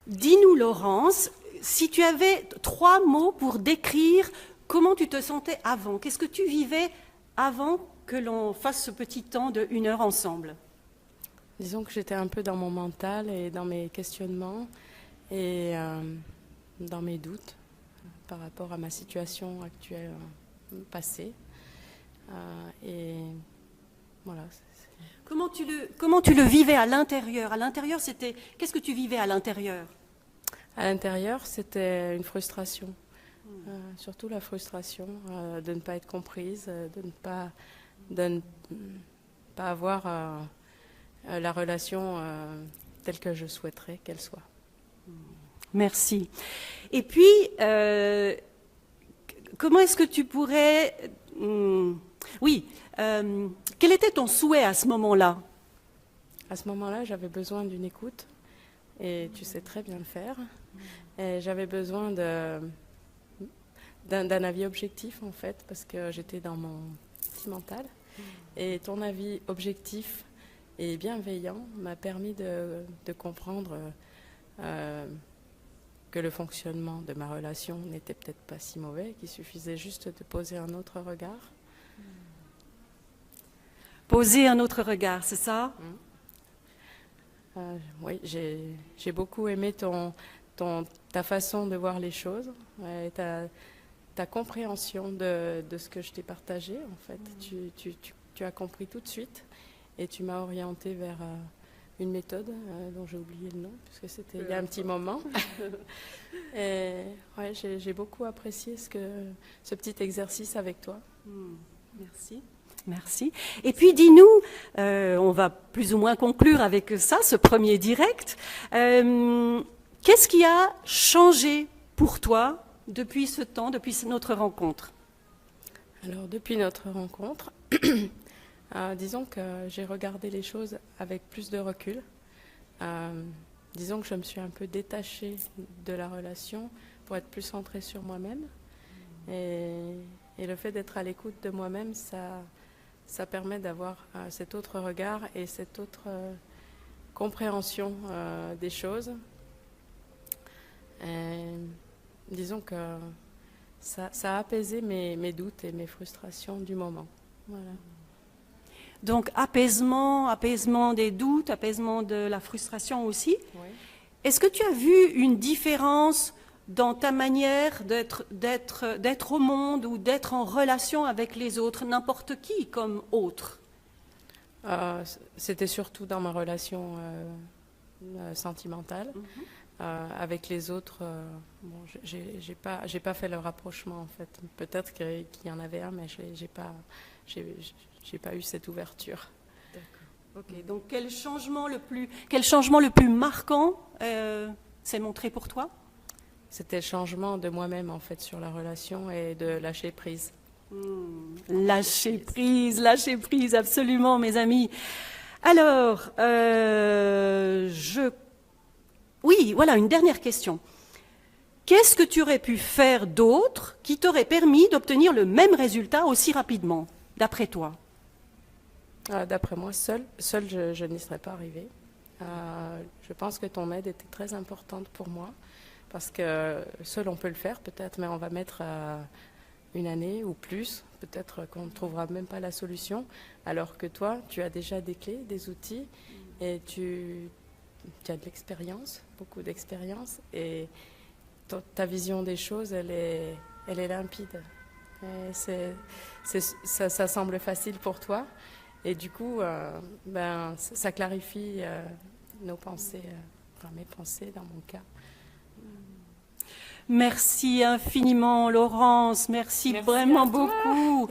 Dis-nous, Laurence, si tu avais 3 mots pour décrire comment tu te sentais avant, qu'est-ce que tu vivais avant que l'on fasse ce petit temps de 1 heure ensemble? Disons que j'étais un peu dans mon mental et dans mes questionnements et dans mes doutes par rapport à ma situation actuelle, passée. Et voilà. Comment tu le vivais à l'intérieur? À l'intérieur, qu'est-ce que tu vivais à l'intérieur? À l'intérieur, c'était une frustration. Surtout la frustration de ne pas être comprise, de ne pas avoir la relation telle que je souhaiterais qu'elle soit. Merci. Et puis, comment est-ce que tu pourrais... Oui, quel était ton souhait à ce moment-là? À ce moment-là, j'avais besoin d'une écoute, et tu sais très bien le faire. Et j'avais besoin d'un avis objectif, en fait, parce que j'étais dans mon petit mental. Et ton avis objectif et bienveillant m'a permis de comprendre que le fonctionnement de ma relation n'était peut-être pas si mauvais, qu'il suffisait juste de poser un autre regard. Poser un autre regard, c'est ça? Oui, j'ai beaucoup aimé ta façon de voir les choses, ta compréhension de ce que je t'ai partagé, en fait. Tu as compris tout de suite et tu m'as orienté vers une méthode dont j'ai oublié le nom, puisque c'était il y a un petit moment. Et ouais, j'ai beaucoup apprécié ce petit exercice avec toi. Merci. Merci. Et puis dis-nous, on va plus ou moins conclure avec ça, ce premier direct. Qu'est-ce qui a changé pour toi depuis ce temps, depuis notre rencontre? Alors, depuis notre rencontre, disons que j'ai regardé les choses avec plus de recul. Disons que je me suis un peu détachée de la relation pour être plus centrée sur moi-même. Et le fait d'être à l'écoute de moi-même, ça permet d'avoir cet autre regard et cette autre compréhension des choses. Et disons que ça a apaisé mes doutes et mes frustrations du moment. Voilà. Donc apaisement des doutes, apaisement de la frustration aussi. Oui. Est-ce que tu as vu une différence dans ta manière d'être au monde ou d'être en relation avec les autres, n'importe qui comme autre? C'était surtout dans ma relation sentimentale. Avec les autres, bon, j'ai pas fait le rapprochement, en fait. Peut-être qu'il y en avait un, mais j'ai pas eu cette ouverture. D'accord. Ok. Donc quel changement le plus marquant s'est montré pour toi? C'était le changement de moi-même, en fait, sur la relation et de lâcher prise. Lâcher prise, absolument, mes amis. Alors, oui, voilà, une dernière question. Qu'est-ce que tu aurais pu faire d'autre qui t'aurait permis d'obtenir le même résultat aussi rapidement, d'après toi? D'après moi, seule je n'y serais pas arrivée. Je pense que ton aide était très importante pour moi, parce que seul on peut le faire peut-être, mais on va mettre 1 année ou plus, peut-être qu'on ne trouvera même pas la solution, alors que toi, tu as déjà des clés, des outils, et tu as de l'expérience, beaucoup d'expérience, et ta vision des choses, elle est limpide. Et ça semble facile pour toi, et du coup, ça clarifie nos pensées, enfin mes pensées dans mon cas. Merci infiniment, Laurence. Merci vraiment beaucoup.